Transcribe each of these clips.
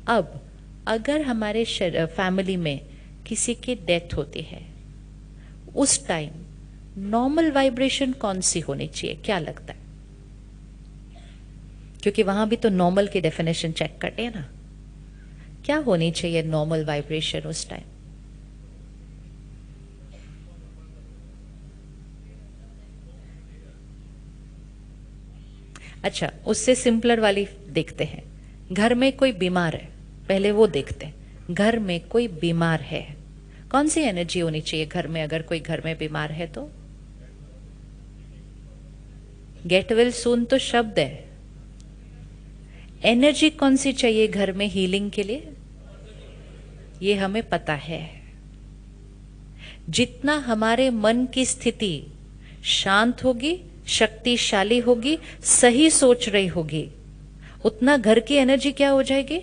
अब अगर हमारे फैमिली में किसी की डेथ होती है, उस टाइम नॉर्मल वाइब्रेशन कौन सी होनी चाहिए, क्या लगता है? क्योंकि वहां भी तो नॉर्मल की डेफिनेशन चेक करते हैं ना, क्या होनी चाहिए नॉर्मल वाइब्रेशन उस टाइम? अच्छा, उससे सिंपलर वाली देखते हैं। घर में कोई बीमार है, पहले वो देखते हैं। घर में कोई बीमार है, कौन सी एनर्जी होनी चाहिए घर में? अगर कोई घर में बीमार है तो गेट वेल सून तो शब्द है, एनर्जी कौन सी चाहिए घर में हीलिंग के लिए? ये हमें पता है। जितना हमारे मन की स्थिति शांत होगी, शक्तिशाली होगी, सही सोच रही होगी, उतना घर की एनर्जी क्या हो जाएगी?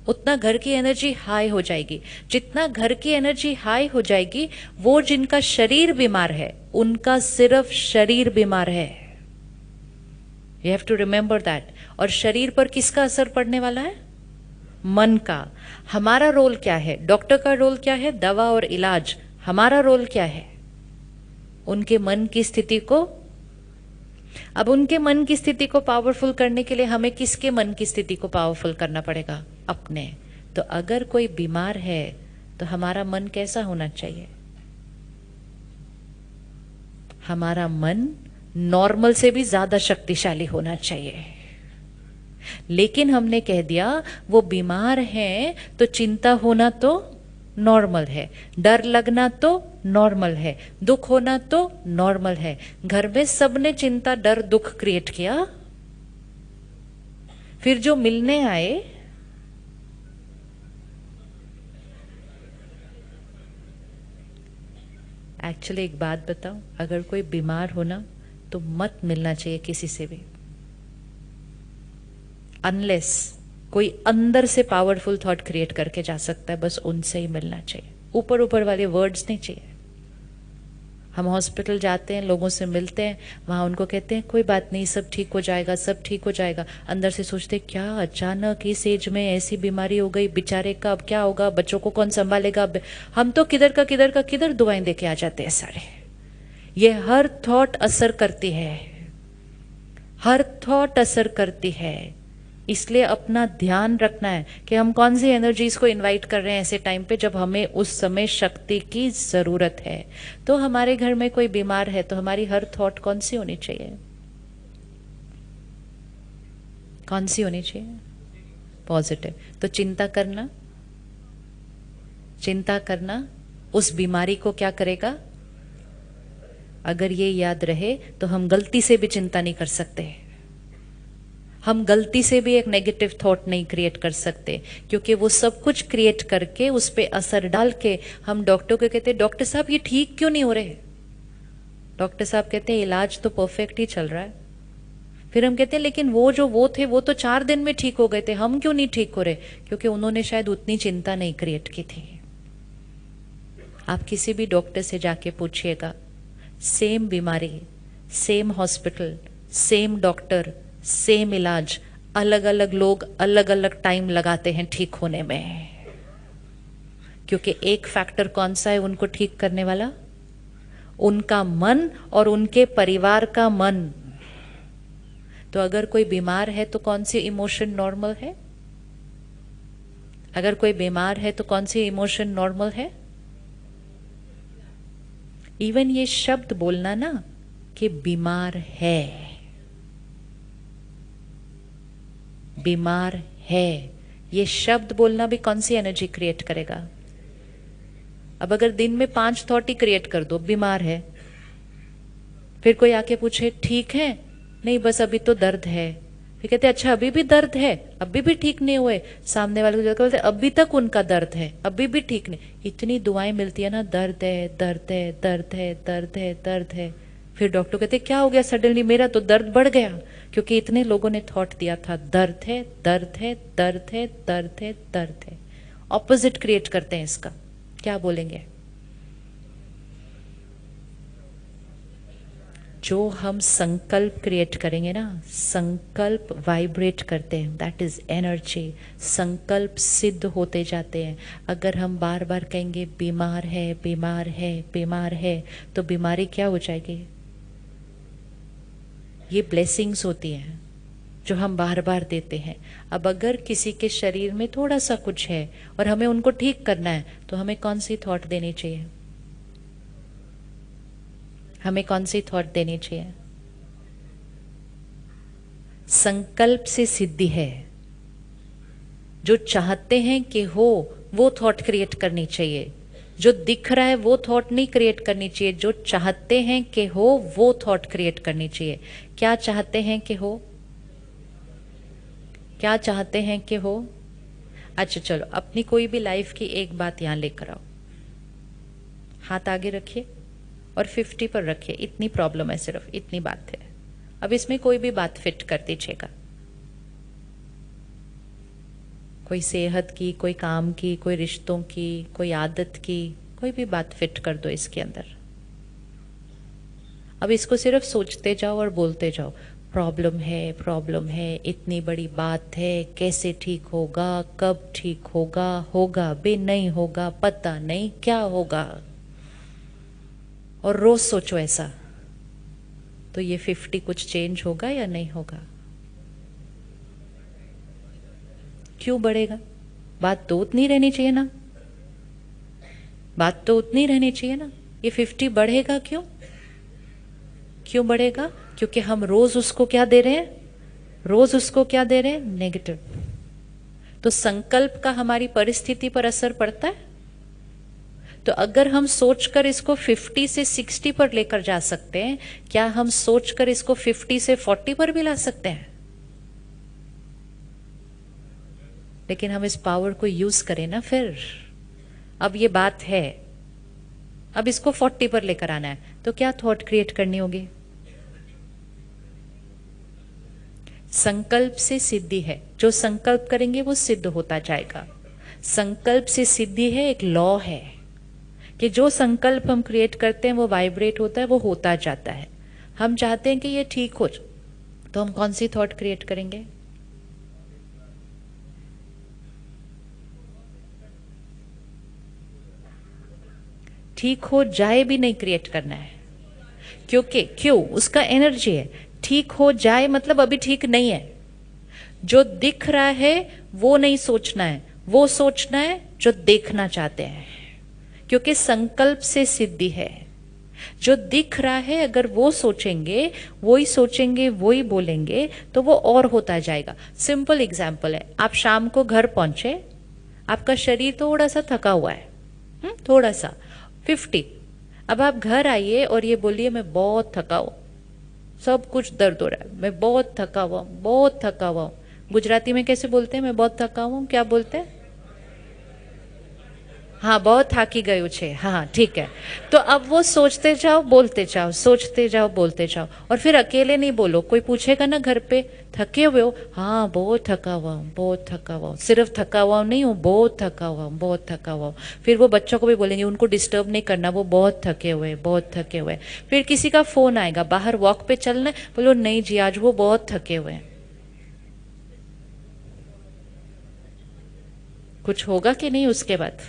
उतना घर की एनर्जी हाई हो जाएगी। जितना घर की एनर्जी हाई हो जाएगी, वो जिनका शरीर बीमार है, उनका सिर्फ शरीर बीमार है। You have to remember that. और शरीर पर किसका असर पड़ने वाला है? मन का। हमारा रोल क्या है? डॉक्टर का रोल क्या है? दवा और इलाज। हमारा रोल क्या है? उनके मन की स्थिति को, अब उनके मन की स्थिति को पावरफुल करने के लिए हमें किसके मन की स्थिति को पावरफुल करना पड़ेगा? अपने। तो अगर कोई बीमार है तो हमारा मन कैसा होना चाहिए? हमारा मन नॉर्मल से भी ज्यादा शक्तिशाली होना चाहिए। लेकिन हमने कह दिया वो बीमार है तो चिंता होना तो नॉर्मल है, डर लगना तो नॉर्मल है, दुख होना तो नॉर्मल है। घर में सबने चिंता, डर, दुख क्रिएट किया। फिर जो मिलने आए, एक्चुअली एक बात बताऊं, अगर कोई बीमार हो ना तो मत मिलना चाहिए किसी से भी, अनलेस कोई अंदर से पावरफुल थॉट क्रिएट करके जा सकता है, बस उनसे ही मिलना चाहिए। ऊपर ऊपर वाले वर्ड्स नहीं चाहिए। हम हॉस्पिटल जाते हैं, लोगों से मिलते हैं, वहां उनको कहते हैं कोई बात नहीं, सब ठीक हो जाएगा, सब ठीक हो जाएगा। अंदर से सोचते क्या अचानक इस एज में ऐसी बीमारी हो गई, बेचारे का अब क्या होगा, बच्चों को कौन संभालेगा। हम तो किधर का किधर दुआएं देके आ जाते हैं सारे। ये हर थॉट असर करती है, हर थॉट असर करती है। इसलिए अपना ध्यान रखना है कि हम कौन सी एनर्जीज को इनवाइट कर रहे हैं ऐसे टाइम पे जब हमें उस समय शक्ति की जरूरत है। तो हमारे घर में कोई बीमार है तो हमारी हर थॉट कौन सी होनी चाहिए? कौन सी होनी चाहिए? पॉजिटिव। तो चिंता करना उस बीमारी को क्या करेगा? अगर ये याद रहे तो हम गलती से भी चिंता नहीं कर सकते, हम गलती से भी एक नेगेटिव थॉट नहीं क्रिएट कर सकते, क्योंकि वो सब कुछ क्रिएट करके उस पर असर डाल के हम डॉक्टर को कहते हैं डॉक्टर साहब ये ठीक क्यों नहीं हो रहे? डॉक्टर साहब कहते हैं इलाज तो परफेक्ट ही चल रहा है। फिर हम कहते हैं लेकिन वो थे वो तो 4 दिन में ठीक हो गए थे, हम क्यों नहीं ठीक हो रहे? क्योंकि उन्होंने शायद उतनी चिंता नहीं क्रिएट की थी। आप किसी भी डॉक्टर से जाके पूछिएगा, सेम बीमारी, same hospital, same doctor, same इलाज, अलग अलग लोग अलग अलग टाइम लगाते हैं ठीक होने में। क्योंकि एक फैक्टर कौन सा है उनको ठीक करने वाला? उनका मन और उनके परिवार का मन। तो अगर कोई बीमार है तो कौन सी इमोशन नॉर्मल है? अगर कोई बीमार है तो कौन सी इमोशन नॉर्मल है? इवन ये शब्द बोलना ना कि बीमार है, बीमार है, ये शब्द बोलना भी कौन सी एनर्जी क्रिएट करेगा? अब अगर दिन में 5 थॉट ही क्रिएट कर दो, बीमार है, फिर कोई आके पूछे ठीक है, नहीं बस अभी तो दर्द है, फिर कहते अच्छा अभी भी दर्द है, अभी भी ठीक नहीं हुए, सामने वाले को जाकर बोलते अभी तक उनका दर्द है, अभी भी ठीक नहीं। इतनी दुआएं मिलती है ना, दर्द है, दर्द है, दर्द है, दर्द है, दर्द है। फिर डॉक्टर कहते क्या हो गया सडनली, मेरा तो दर्द बढ़ गया, क्योंकि इतने लोगों ने थॉट दिया था दर्द है, दर्द है, दर्द है, दर्द है, दर्द है। ऑपोजिट क्रिएट करते हैं इसका, क्या बोलेंगे? जो हम संकल्प क्रिएट करेंगे ना, संकल्प वाइब्रेट करते हैं, दैट इज एनर्जी। संकल्प सिद्ध होते जाते हैं। अगर हम बार बार कहेंगे बीमार है बीमार है बीमार है, तो बीमारी क्या हो जाएगी? ये ब्लेसिंग्स होती हैं जो हम बार बार देते हैं। अब अगर किसी के शरीर में थोड़ा सा कुछ है और हमें उनको ठीक करना है, तो हमें कौन सी थॉट देनी चाहिए? हमें कौन सी थॉट देनी चाहिए? संकल्प से सिद्धि है। जो चाहते हैं कि हो वो थॉट क्रिएट करनी चाहिए। जो दिख रहा है वो थॉट नहीं क्रिएट करनी चाहिए। जो चाहते हैं कि हो वो थॉट क्रिएट करनी चाहिए। क्या चाहते हैं कि हो? क्या चाहते हैं कि हो? अच्छा चलो, अपनी कोई भी लाइफ की एक बात यहां लेकर आओ। हाथ आगे रखिए और 50 पर रखिए। इतनी प्रॉब्लम है, सिर्फ इतनी बात है। अब इसमें कोई भी बात फिट कर दीजिएगा। कोई सेहत की, कोई काम की, कोई रिश्तों की, कोई आदत की, कोई भी बात फिट कर दो इसके अंदर। अब इसको सिर्फ सोचते जाओ और बोलते जाओ, प्रॉब्लम है, इतनी बड़ी बात है, कैसे ठीक होगा, कब ठीक होगा, होगा भी नहीं होगा, पता नहीं क्या होगा। और रोज सोचो ऐसा, तो ये 50 कुछ चेंज होगा या नहीं होगा? क्यों बढ़ेगा? बात तो उतनी रहनी चाहिए ना, बात तो उतनी रहनी चाहिए ना। ये 50 बढ़ेगा क्यों? क्यों बढ़ेगा? क्योंकि हम रोज उसको क्या दे रहे हैं? रोज उसको क्या दे रहे हैं? नेगेटिव। तो संकल्प का हमारी परिस्थिति पर असर पड़ता है। तो अगर हम सोचकर इसको 50 से 60 पर लेकर जा सकते हैं, क्या हम सोचकर इसको 50 से 40 पर भी ला सकते हैं? लेकिन हम इस पावर को यूज करें ना फिर। अब ये बात है, अब इसको 40 पर लेकर आना है, तो क्या थॉट क्रिएट करनी होगी? संकल्प से सिद्धि है। जो संकल्प करेंगे वो सिद्ध होता जाएगा। संकल्प से सिद्धि है, एक लॉ है कि जो संकल्प हम क्रिएट करते हैं वो वाइब्रेट होता है, वो होता जाता है। हम चाहते हैं कि ये ठीक हो, तो हम कौन सी थॉट क्रिएट करेंगे? ठीक हो जाए भी नहीं क्रिएट करना है, क्योंकि क्यों? उसका एनर्जी है। ठीक हो जाए मतलब अभी ठीक नहीं है। जो दिख रहा है वो नहीं सोचना है, वो सोचना है जो देखना चाहते हैं, क्योंकि संकल्प से सिद्धि है। जो दिख रहा है अगर वो सोचेंगे, वही सोचेंगे, वही बोलेंगे, तो वो और होता जाएगा। सिंपल एग्जाम्पल है, आप शाम को घर पहुंचे, आपका शरीर थोड़ा सा थका हुआ है, थोड़ा सा 50। अब आप घर आइए और ये बोलिए मैं बहुत थका हूं, सब कुछ दर्द हो रहा है, मैं बहुत थका हुआ हूं, बहुत थका हुआ हूं। गुजराती में कैसे बोलते हैं मैं बहुत थका हूं? क्या बोलते हैं? हाँ, बहुत थाकी गयु छे। हाँ ठीक है। तो अब वो सोचते जाओ बोलते जाओ, सोचते जाओ बोलते जाओ। और फिर अकेले नहीं बोलो, कोई पूछेगा ना घर पे, थके हुए हो? हाँ बहुत थका हुआ हूँ, बहुत थका हुआ हूँ, सिर्फ थका हुआ नहीं हूँ, बहुत थका हुआ हूँ, बहुत थका हुआ हूँ। फिर वो बच्चों को भी बोलेंगे, उनको डिस्टर्ब नहीं करना, वो बहुत थके हुए, बहुत थके हुए। फिर किसी का फोन आएगा, बाहर वॉक पे चलना है, बोलो नहीं जी आज वो बहुत थके हुए हैं। कुछ होगा कि नहीं उसके बाद?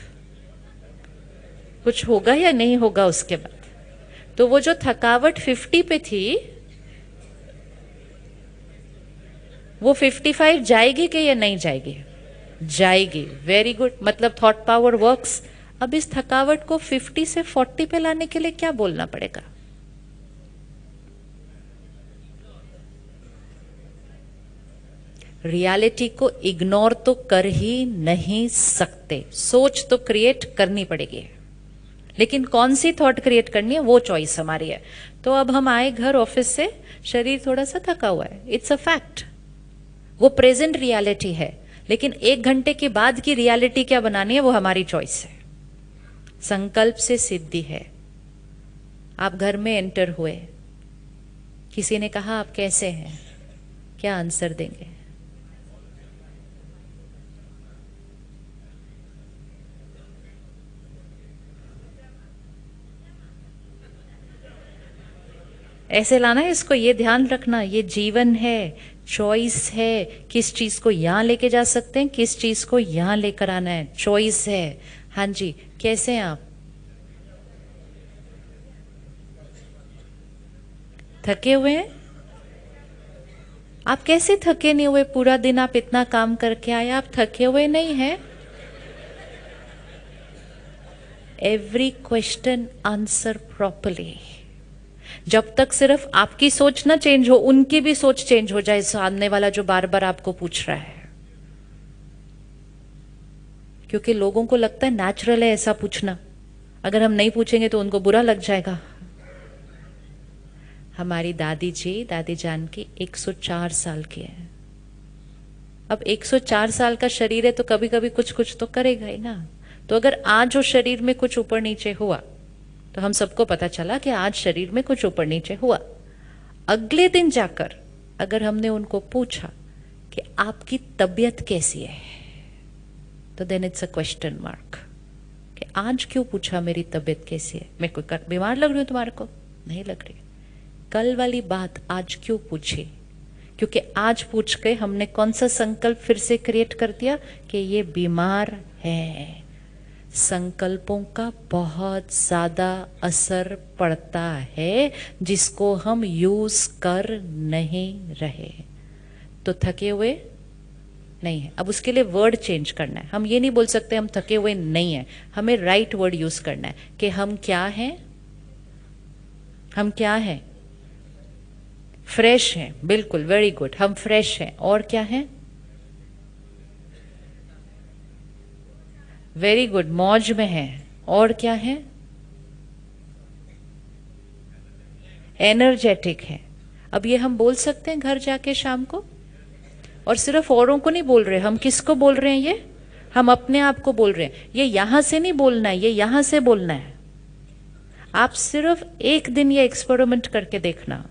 कुछ होगा या नहीं होगा उसके बाद? तो वो जो थकावट 50 पे थी, वो 55 जाएगी कि या नहीं जाएगी? जाएगी। वेरी गुड, मतलब थॉट पावर वर्क्स। अब इस थकावट को 50 से 40 पे लाने के लिए क्या बोलना पड़ेगा? रियलिटी को इग्नोर तो कर ही नहीं सकते, सोच तो क्रिएट करनी पड़ेगी। लेकिन कौन सी थॉट क्रिएट करनी है वो चॉइस हमारी है। तो अब हम आए घर ऑफिस से, शरीर थोड़ा सा थका हुआ है, इट्स अ फैक्ट, वो प्रेजेंट रियलिटी है। लेकिन 1 घंटे के बाद की रियलिटी क्या बनानी है वो हमारी चॉइस है। संकल्प से सिद्धि है। आप घर में एंटर हुए, किसी ने कहा आप कैसे हैं, क्या आंसर देंगे? ऐसे लाना है इसको, ये ध्यान रखना, ये जीवन है, चॉइस है, किस चीज को यहाँ लेके जा सकते हैं, किस चीज को यहाँ लेकर आना है, चॉइस है। हाँ जी, कैसे हैं आप? थके हुए हैं? आप कैसे थके नहीं हुए? पूरा दिन आप इतना काम करके आए, आप थके हुए नहीं हैं? Every question answer properly. जब तक सिर्फ आपकी सोच ना चेंज हो, उनकी भी सोच चेंज हो जाए, सामने वाला जो बार बार आपको पूछ रहा है। क्योंकि लोगों को लगता है नेचुरल है ऐसा पूछना, अगर हम नहीं पूछेंगे तो उनको बुरा लग जाएगा। हमारी दादी जी, दादी जान की 104 साल की है। अब 104 साल का शरीर है तो कभी कभी कुछ कुछ तो करेगा ही ना। तो अगर आज वो शरीर में कुछ ऊपर नीचे हुआ तो हम सबको पता चला कि आज शरीर में कुछ ऊपर नीचे हुआ। अगले दिन जाकर अगर हमने उनको पूछा कि आपकी तबीयत कैसी है, तो then it's a question mark कि आज क्यों पूछा मेरी तबीयत कैसी है? मैं कोई बीमार लग रही हूं तुम्हारे को? नहीं लग रही। कल वाली बात आज क्यों पूछी? क्योंकि आज पूछ के हमने कौन सा संकल्प फिर से क्रिएट कर दिया कि ये बीमार है। संकल्पों का बहुत ज्यादा असर पड़ता है जिसको हम यूज कर नहीं रहे। तो थके हुए नहीं है। अब उसके लिए वर्ड चेंज करना है। हम ये नहीं बोल सकते हम थके हुए नहीं है, हमें राइट वर्ड यूज करना है कि हम क्या हैं? हम क्या हैं? फ्रेश हैं। बिल्कुल, वेरी गुड, हम फ्रेश हैं। और क्या हैं? वेरी गुड, मौज में हैं। और क्या है? एनर्जेटिक है। अब ये हम बोल सकते हैं घर जाके शाम को, और सिर्फ औरों को नहीं बोल रहे, हम किसको बोल रहे हैं? ये हम अपने आप को बोल रहे हैं। ये यहां से नहीं बोलना है, ये यहां से बोलना है। आप सिर्फ एक दिन ये एक्सपेरिमेंट करके देखना,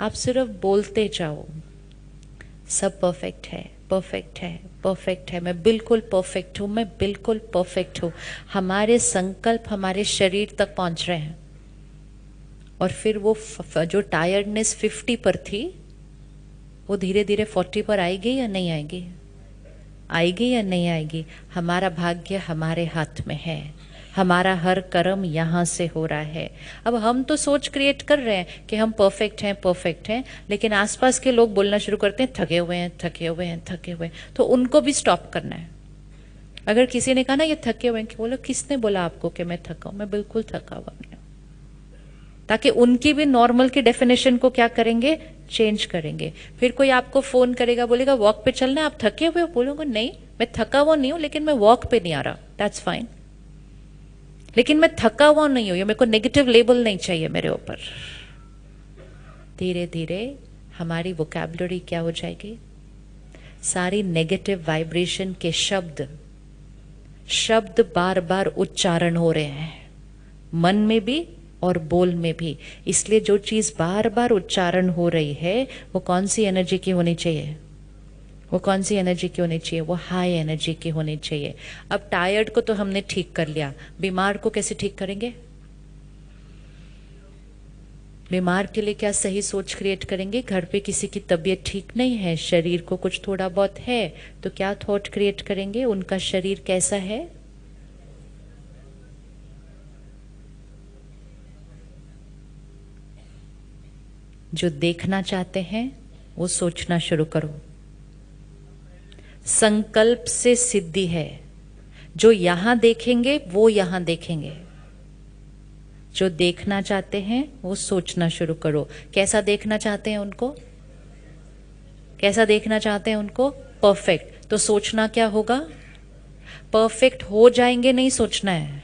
आप सिर्फ बोलते जाओ, सब परफेक्ट है, परफेक्ट है, परफेक्ट है, मैं बिल्कुल परफेक्ट हूं, मैं बिल्कुल परफेक्ट हूं। हमारे संकल्प हमारे शरीर तक पहुंच रहे हैं। और फिर वो जो टायर्डनेस 50 पर थी वो धीरे धीरे 40 पर आएगी या नहीं आएगी? आएगी या नहीं आएगी? हमारा भाग्य हमारे हाथ में है, हमारा हर कर्म यहाँ से हो रहा है। अब हम तो सोच क्रिएट कर रहे हैं कि हम परफेक्ट हैं, परफेक्ट हैं, लेकिन आसपास के लोग बोलना शुरू करते हैं थके हुए हैं, थके हुए हैं, थके हुए हैं। तो उनको भी स्टॉप करना है। अगर किसी ने कहा ना ये थके हुए हैं, बोलो किसने बोला आपको कि मैं थका हूं? मैं बिल्कुल थका हुआ नहीं हूं। ताकि उनकी भी नॉर्मल की डेफिनेशन को क्या करेंगे? चेंज करेंगे। फिर कोई आपको फोन करेगा, बोलेगा वॉक पे चलना है, आप थके हुए हो? बोलोगे नहीं, मैं थका हुआ नहीं हूं, लेकिन मैं वॉक पे नहीं आ रहा। दैट्स फाइन, लेकिन मैं थका हुआ नहीं हूं, ये मेरे को नेगेटिव लेबल नहीं चाहिए मेरे ऊपर। धीरे धीरे हमारी वोकैबुलरी क्या हो जाएगी? सारी नेगेटिव वाइब्रेशन के शब्द बार बार उच्चारण हो रहे हैं, मन में भी और बोल में भी। इसलिए जो चीज बार बार उच्चारण हो रही है वो कौन सी एनर्जी की होनी चाहिए? वो कौन सी एनर्जी की होनी चाहिए? वो हाई एनर्जी की होनी चाहिए। अब टायर्ड को तो हमने ठीक कर लिया, बीमार को कैसे ठीक करेंगे? बीमार के लिए क्या सही सोच क्रिएट करेंगे? घर पे किसी की तबीयत ठीक नहीं है, शरीर को कुछ थोड़ा बहुत है, तो क्या थॉट क्रिएट करेंगे? उनका शरीर कैसा है? जो देखना चाहते हैं वो सोचना शुरू करो। संकल्प से सिद्धि है। जो यहां देखेंगे वो यहां देखेंगे। जो देखना चाहते हैं वो सोचना शुरू करो। कैसा देखना चाहते हैं उनको? कैसा देखना चाहते हैं उनको? परफेक्ट। तो सोचना क्या होगा? परफेक्ट हो जाएंगे नहीं सोचना है,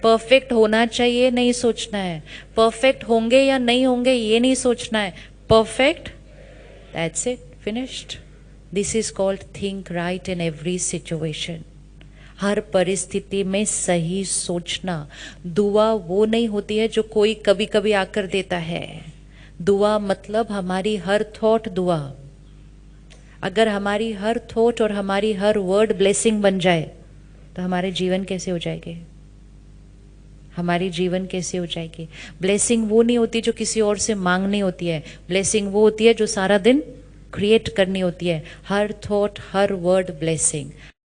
परफेक्ट होना चाहिए नहीं सोचना है, परफेक्ट होंगे या नहीं होंगे ये नहीं सोचना है। Perfect, that's it, finished. This is called think right in every situation. हर परिस्थिति में सही सोचना। दुआ वो नहीं होती है जो कोई कभी कभी आकर देता है। दुआ मतलब हमारी हर थॉट दुआ। अगर हमारी हर थॉट और हमारी हर वर्ड ब्लेसिंग बन जाए तो हमारे जीवन कैसे हो जाएंगे? हमारी जीवन कैसे हो जाएगी। ब्लेसिंग वो नहीं होती जो किसी और से मांगनी होती है, ब्लेसिंग वो होती है जो सारा दिन क्रिएट करनी होती है। हर थॉट, हर वर्ड ब्लेसिंग,